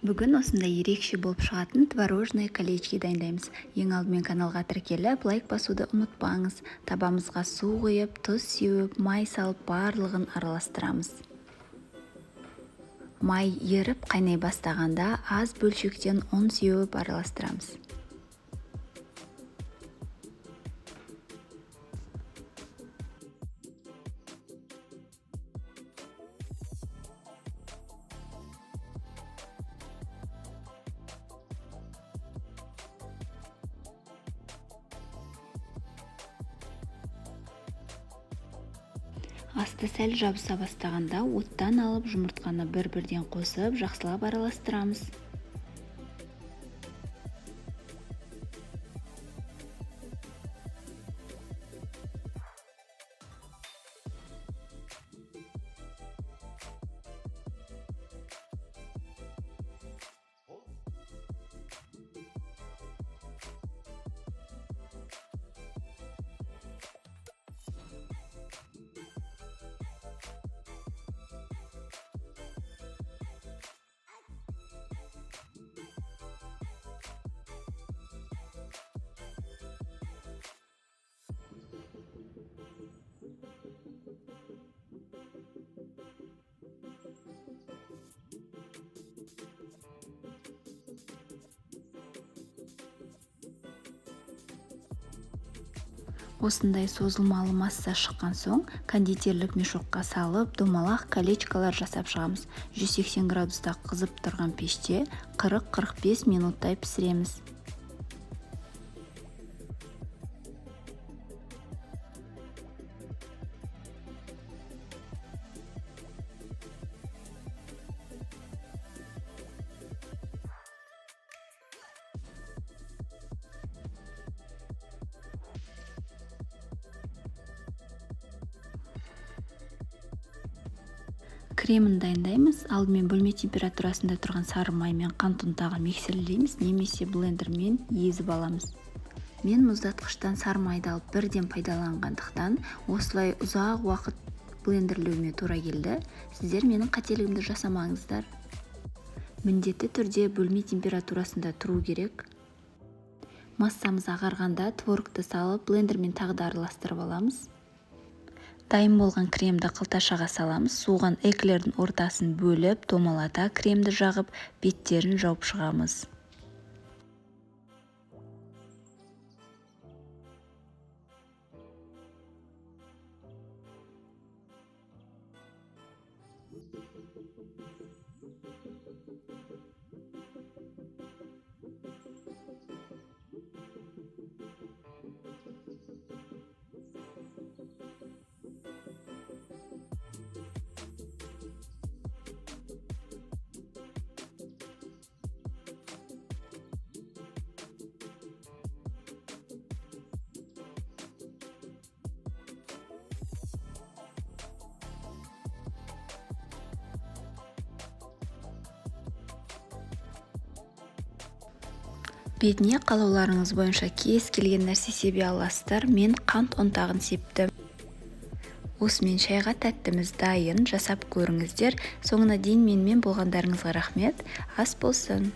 Бүгін осындай ерекше болып шығатын творожные колечки дайындаймыз. Ең алдымен каналға тіркеліп, лайк басуды ұмытпаңыз. Табамызға су құйып, тұз сеуіп, май салып барлығын араластырамыз. Май еріп қайнай бастағанда аз бөлшектен ұн сеуіп араластырамыз. Асты сәл жабыса бастағанда оттан алып жұмыртқаны бір-бірден қосып, жақсылап араластырамыз. Осындай созылмалы масса шыққан соң, кондитерлік мешокқа салып, домалақ колечкалар жасап шығамыз. 180 градуста қызып тұрған пеште 40-45 минуттай пісіреміз. Кремін дайындаймыз. Алдымен бөлме температурасында тұрған сары май мен қант ұнтағын миксерлейміз, немесе блендермен езіп аламыз. Мен мұздатқыштан сары майды алып бірден пайдаланғандықтан, осылай ұзақ уақыт блендерлеуіме тура келді. Сіздер менің қателігімді жасамаңыздар. Міндетті түрде бөлме температурасында тұру керек. Массамыз ағарғанда творогты салып, блендермен тағы да араластырып аламыз. Дайын болған кремді қылташаға саламыз. Суыған эклердің ортасын бөліп, домалата кремді жағып, беттерін жауып шығамыз. Бетіне қалауларыңыз бойынша кез келген нәрсе себе аласыздар. Мен қант ұнтағын септім. Осымен шайға тәттіміз дайын, жасап көріңіздер. Соңына дейін менімен болғандарыңызға рахмет. Ас болсын.